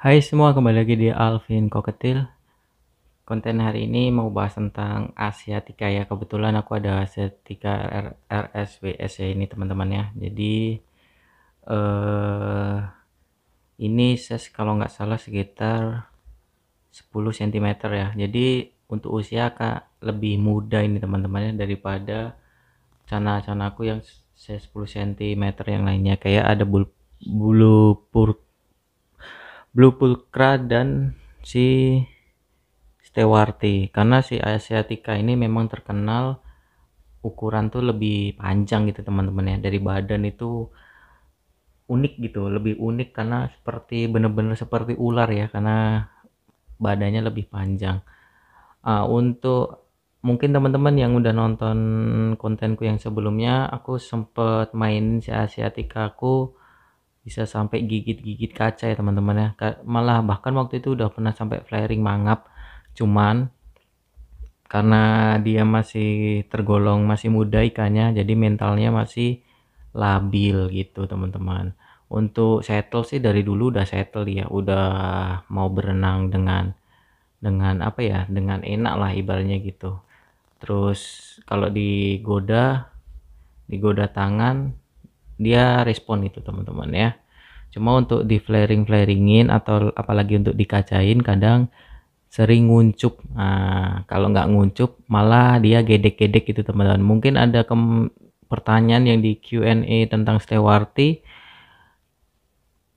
Hai semua, kembali lagi di Alvin Koketil. Konten hari ini mau bahas tentang Asiatica ya. Kebetulan aku ada Asiatica RSWS ya ini teman-teman ya. Jadi eh ini size kalau nggak salah sekitar 10 cm ya. Jadi untuk usia Kak lebih muda ini teman-teman ya daripada cana-canaku yang size 10 cm yang lainnya. Kayak ada bulu blue pulcra dan si Stewarti, karena si Asiatica ini memang terkenal ukuran tuh lebih panjang gitu teman-teman ya, dari badan itu unik gitu, lebih unik karena seperti bener-bener seperti ular ya, karena badannya lebih panjang. Untuk mungkin teman-teman yang udah nonton kontenku yang sebelumnya, aku sempet mainin si Asiatica aku bisa sampai gigit-gigit kaca ya teman-teman ya. Malah bahkan waktu itu udah pernah sampai flaring mangap, cuman karena dia masih tergolong masih muda ikannya, jadi mentalnya masih labil gitu teman-teman. Untuk settle sih dari dulu udah settle ya, udah mau berenang dengan apa ya, dengan enak lah ibaratnya gitu. Terus kalau digoda tangan, dia respon itu teman-teman ya. Cuma untuk di flaringin atau apalagi untuk dikacain kadang sering nguncup. Nah, kalau nggak nguncup malah dia gedek-gedek gitu teman-teman. Mungkin ada pertanyaan yang di Q&A tentang Stewarti,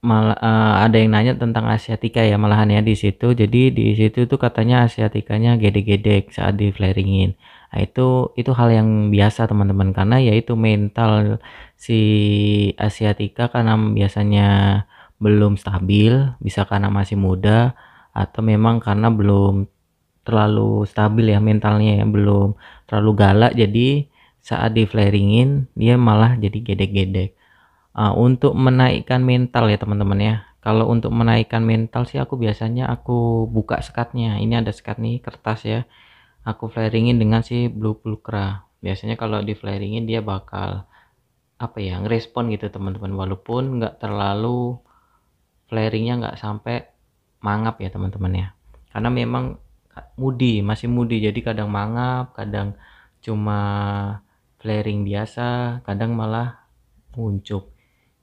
malah ada yang nanya tentang Asiatica ya malahan ya di situ. Jadi di situ tuh katanya Asiaticanya gedek-gedek saat di flaringin. Nah, itu hal yang biasa teman-teman, karena yaitu mental si Asiatica karena biasanya belum stabil, bisa karena masih muda atau memang karena belum terlalu stabil ya mentalnya ya, belum terlalu galak, jadi saat di flaringin dia malah jadi gedek-gedek. Untuk menaikkan mental ya teman-teman ya, kalau untuk menaikkan mental sih aku biasanya aku buka sekatnya. Ini ada sekat nih, kertas ya, aku flaringin dengan si blue pulcra. Biasanya kalau di flaringin dia bakal apa ya, ngerespon gitu teman-teman, walaupun nggak terlalu flaringnya nggak sampai mangap ya teman-teman ya, karena memang masih mudi, jadi kadang mangap, kadang cuma flaring biasa, kadang malah nguncup.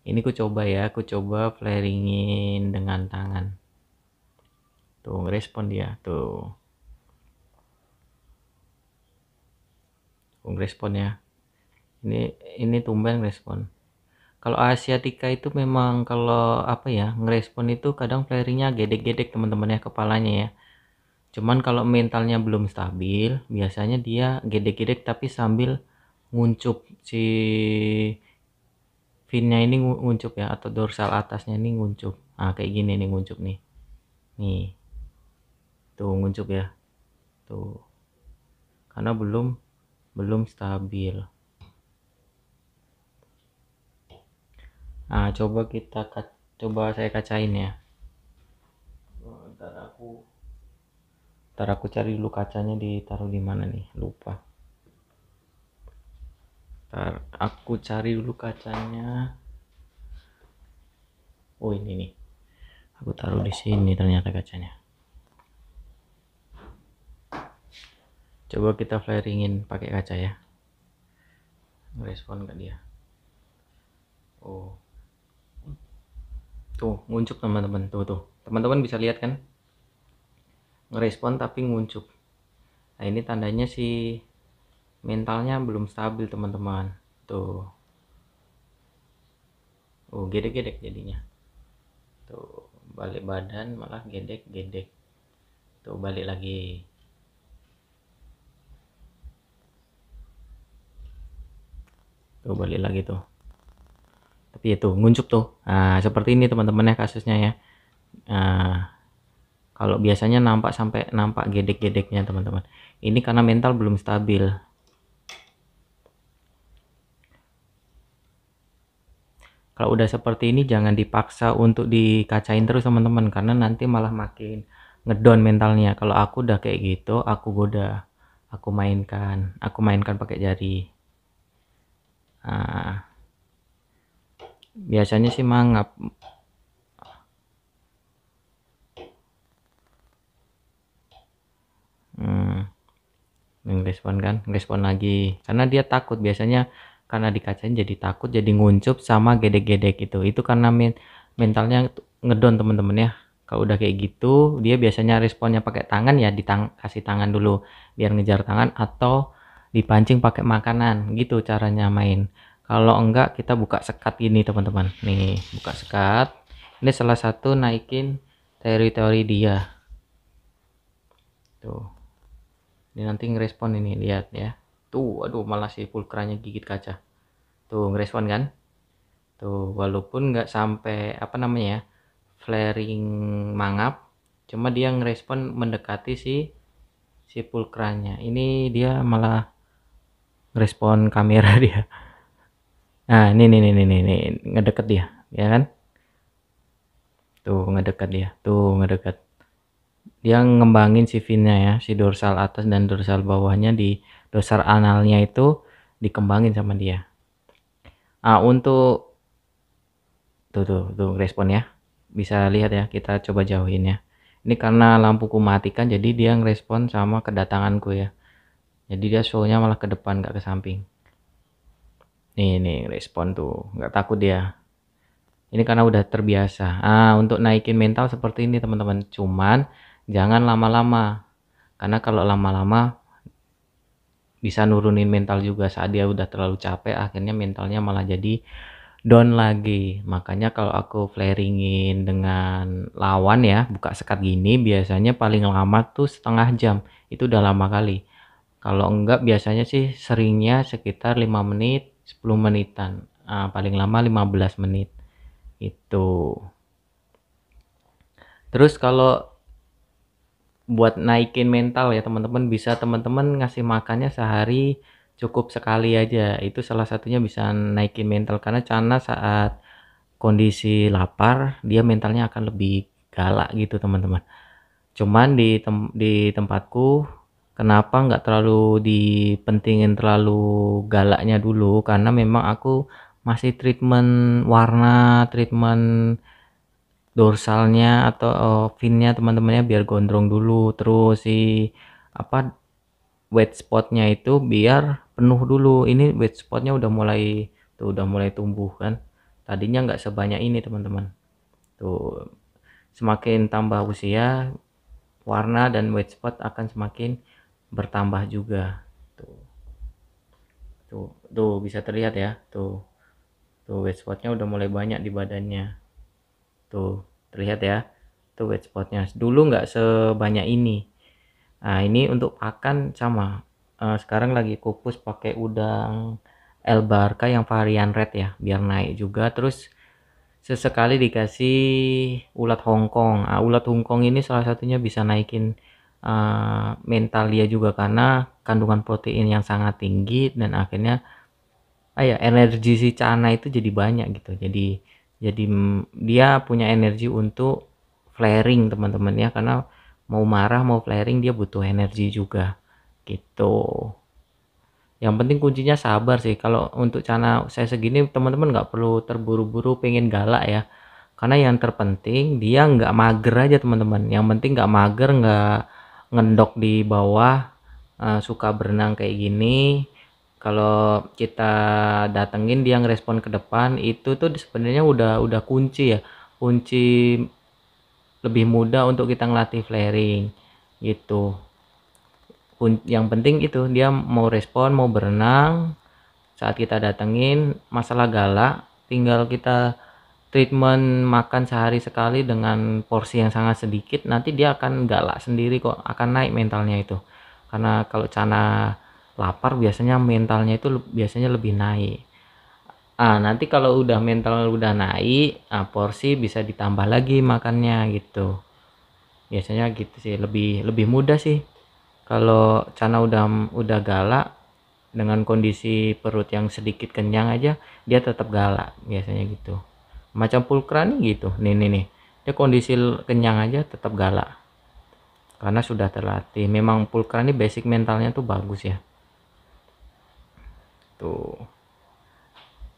Ini aku coba flaringin dengan tangan, tuh ngerespon dia tuh ngerespon ya. Ini tumben respon. Kalau Asiatica itu memang kalau apa ya, ngerespon itu kadang flaringnya gedek-gedek teman-teman ya, kepalanya ya. Cuman kalau mentalnya belum stabil, biasanya dia gedek-gedek tapi sambil nguncup, si finnya ini nguncup ya, atau dorsal atasnya ini nguncup. Nah kayak gini nih nguncup nih tuh nguncup ya tuh, karena belum stabil. Nah coba saya kacain ya. Ntar aku cari dulu kacanya, ditaruh di mana nih, lupa. Ntar aku cari dulu kacanya. Oh ini nih, aku taruh di sini ternyata kacanya. Coba kita flaringin pakai kaca ya, respon gak dia. Oh tuh nguncup teman-teman, tuh teman-teman bisa lihat kan, ngerespon tapi nguncup. Nah ini tandanya sih mentalnya belum stabil teman-teman. Tuh gedek-gedek jadinya. Tuh balik badan malah gedek-gedek. Tuh balik lagi. Tuh balik lagi tuh. Tapi itu nguncup tuh. Nah seperti ini teman-teman ya kasusnya ya. Nah, kalau biasanya nampak gedek-gedeknya teman-teman, ini karena mental belum stabil. Kalau udah seperti ini jangan dipaksa untuk dikacain terus teman-teman, karena nanti malah makin ngedown mentalnya. Kalau aku udah kayak gitu, aku mainkan pakai jari. Nah, biasanya sih mangap. ngerespon kan, ngerespon lagi karena dia takut biasanya, karena dikacain jadi takut, jadi nguncup sama gedek-gedek itu karena mentalnya ngedon teman-teman ya. Kalau udah kayak gitu dia biasanya responnya pakai tangan ya, kasih tangan dulu biar ngejar tangan atau dipancing pakai makanan gitu caranya main. Kalau enggak kita buka sekat gini teman-teman, nih buka sekat, ini salah satu naikin teritori dia tuh. Ini nanti ngerespon, ini lihat ya, tuh aduh malah si pulkranya gigit kaca tuh, ngerespon kan tuh, walaupun nggak sampai apa namanya ya, flaring mangap, cuma dia ngerespon mendekati si pulkranya. Ini dia malah ngerespon kamera dia. Nah ini ngedeket dia ya kan, tuh ngedeket dia, tuh ngedeket, dia ngembangin si finnya ya, si dorsal atas dan dorsal bawahnya, di dorsal analnya itu dikembangin sama dia. Untuk tuh respon ya, bisa lihat ya, kita coba jauhin ya. Ini karena lampuku matikan jadi dia ngerespon sama kedatanganku ya, jadi dia show-nya malah ke depan nggak ke samping. Nih respon tuh, nggak takut dia, ini karena udah terbiasa. Untuk naikin mental seperti ini teman-teman, cuman jangan lama-lama, karena kalau lama-lama bisa nurunin mental juga. Saat dia udah terlalu capek akhirnya mentalnya malah jadi down lagi. Makanya kalau aku flaringin dengan lawan ya, buka sekat gini biasanya paling lama tuh setengah jam, itu udah lama kali. Kalau enggak biasanya sih seringnya sekitar 5 menit 10 menitan, paling lama 15 menit itu. Terus kalau buat naikin mental ya teman-teman, bisa teman-teman ngasih makannya sehari cukup sekali aja, itu salah satunya bisa naikin mental, karena Cana saat kondisi lapar dia mentalnya akan lebih galak gitu teman-teman. Cuman di tempatku kenapa nggak terlalu dipentingin terlalu galaknya dulu, karena memang aku masih treatment warna, treatment dorsalnya atau finnya teman-temannya biar gondrong dulu, terus si apa wet spotnya itu biar penuh dulu. Ini wet spotnya udah mulai tuh, udah mulai tumbuh kan, tadinya nggak sebanyak ini teman-teman tuh. Semakin tambah usia warna dan wet spot akan semakin bertambah juga tuh. Tuh bisa terlihat ya, tuh wet spotnya udah mulai banyak di badannya tuh, terlihat ya, tuh wet spotnya dulu nggak sebanyak ini. Ini untuk pakan sama, sekarang lagi kukus pakai udang El Barca yang varian red ya biar naik juga. Terus sesekali dikasih ulat Hongkong. Ulat Hongkong ini salah satunya bisa naikin mental dia juga karena kandungan protein yang sangat tinggi, dan akhirnya energi si Cana itu jadi banyak gitu. Jadi dia punya energi untuk flaring teman-teman ya, karena mau marah mau flaring dia butuh energi juga gitu. Yang penting kuncinya sabar sih. Kalau untuk Cana saya segini teman-teman nggak perlu terburu-buru pengen galak ya, karena yang terpenting dia nggak mager aja teman-teman. Yang penting nggak mager, nggak ngendok di bawah, suka berenang kayak gini. Kalau kita datengin dia ngerespon ke depan, itu tuh sebenarnya udah kunci ya, kunci lebih mudah untuk kita ngelatih flaring gitu. Yang penting itu dia mau respon, mau berenang saat kita datengin. Masalah galak tinggal kita treatment makan sehari sekali dengan porsi yang sangat sedikit, nanti dia akan galak sendiri kok, akan naik mentalnya itu. Karena kalau Cana lapar biasanya mentalnya itu biasanya lebih naik. Nanti kalau udah mental udah naik, porsi bisa ditambah lagi makannya gitu. Biasanya gitu sih, lebih mudah sih. Kalau Cana udah galak dengan kondisi perut yang sedikit kenyang aja, dia tetap galak biasanya gitu. Macam pulkra nih gitu. Nih. Dia kondisi kenyang aja tetap galak. Karena sudah terlatih. Memang pulkra ini basic mentalnya tuh bagus ya. Tuh.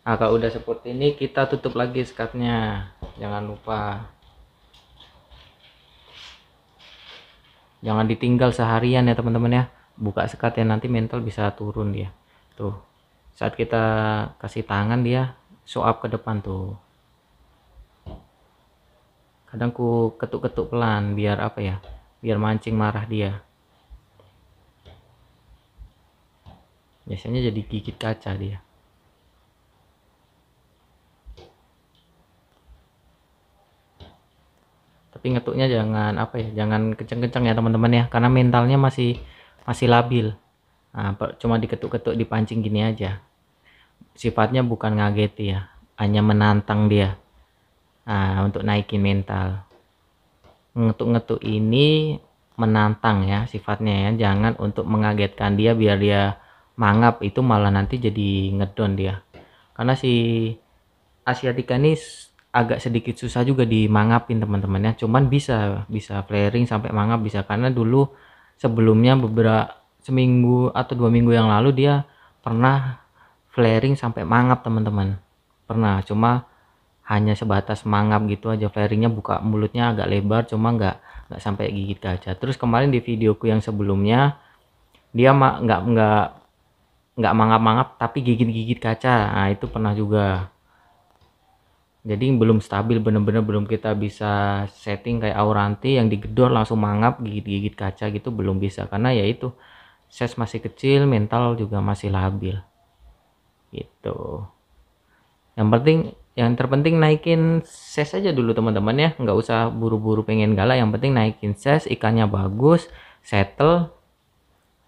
Kalau udah seperti ini kita tutup lagi sekatnya. Jangan lupa. Jangan ditinggal seharian ya teman-teman ya. buka sekat ya, nanti mental bisa turun dia tuh. Saat kita kasih tangan dia show up ke depan tuh. Kadang ku ketuk-ketuk pelan biar apa ya, biar mancing marah dia. Biasanya jadi gigit kaca dia. Tapi ngetuknya jangan apa ya, jangan kenceng-kenceng ya teman-teman ya, karena mentalnya masih labil. Nah, cuma diketuk-ketuk, dipancing gini aja. Sifatnya bukan ngageti ya, hanya menantang dia. Nah, untuk naikin mental. Ngetuk-ngetuk ini menantang ya sifatnya ya, jangan untuk mengagetkan dia biar dia mangap, itu malah nanti jadi ngedon dia. Karena si asiatica ini agak sedikit susah juga dimangapin teman-teman ya, cuman bisa flaring sampai mangap bisa, karena dulu sebelumnya beberapa seminggu atau 2 minggu yang lalu dia pernah flaring sampai mangap teman-teman, pernah, cuma hanya sebatas mangap gitu aja, flaringnya buka mulutnya agak lebar, cuma nggak sampai gigit kaca. Terus kemarin di videoku yang sebelumnya dia nggak mangap-mangap tapi gigit-gigit kaca, nah itu pernah juga. Jadi belum stabil, bener-bener belum kita bisa setting kayak Auranti yang digedor langsung mangap gigit-gigit kaca gitu, belum bisa, karena ya itu size masih kecil, mental juga masih labil gitu. Yang terpenting naikin size aja dulu teman-teman ya, nggak usah buru-buru pengen galak, yang penting naikin size, ikannya bagus, settle.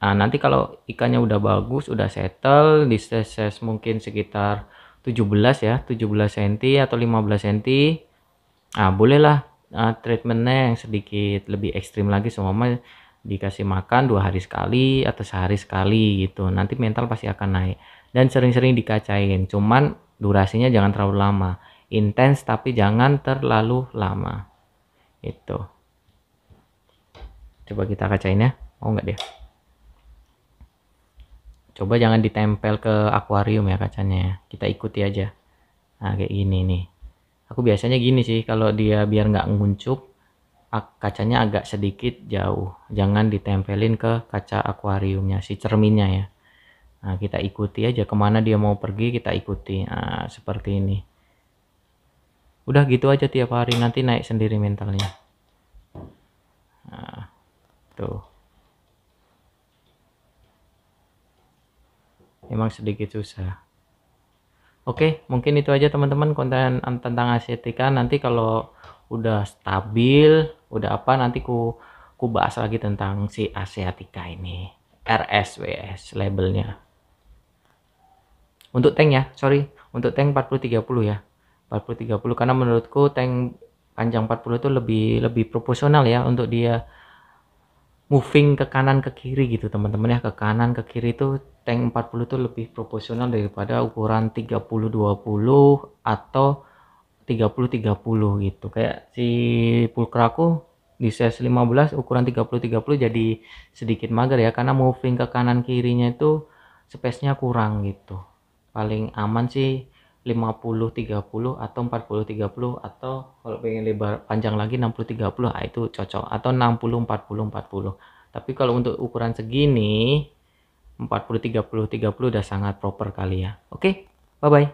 Nah, nanti kalau ikannya udah bagus, udah settle di size mungkin sekitar 17 ya, 17 cm atau 15 cm. Nah, bolehlah treatmentnya yang sedikit lebih ekstrim lagi, semua dikasih makan 2 hari sekali atau sehari sekali gitu. Nanti mental pasti akan naik, dan sering-sering dikacain, cuman durasinya jangan terlalu lama, intens tapi jangan terlalu lama itu. Coba kita kacain ya, mau nggak dia? Coba jangan ditempel ke akuarium ya kacanya ya, kita ikuti aja. Nah kayak gini nih, aku biasanya gini sih kalau dia, biar nggak nguncup, kacanya agak sedikit jauh, jangan ditempelin ke kaca akuariumnya, si cerminnya ya. Nah kita ikuti aja kemana dia mau pergi, kita ikuti. Nah seperti ini, udah gitu aja tiap hari, nanti naik sendiri mentalnya. Nah tuh, emang sedikit susah. Oke, mungkin itu aja teman-teman konten tentang asiatica. Nanti kalau udah stabil, udah apa, nanti ku bahas lagi tentang si asiatica ini, RSWS labelnya. Untuk tank ya, sorry, untuk tank 40-30 ya, 40-30, karena menurutku tank panjang 40 itu lebih proporsional ya, untuk dia moving ke kanan ke kiri gitu teman-teman ya, ke kanan ke kiri itu tank 40 itu lebih proporsional daripada ukuran 30-20 atau 30-30 gitu. Kayak si pulkraku di size 15 ukuran 30-30 jadi sedikit mager ya, karena moving ke kanan kirinya itu space-nya kurang gitu. Paling aman sih 50-30 atau 40-30, atau kalau pengen lebar panjang lagi 60-30, nah itu cocok, atau 60-40-40. Tapi kalau untuk ukuran segini 40-30-30 udah sangat proper kali ya. Oke, bye bye.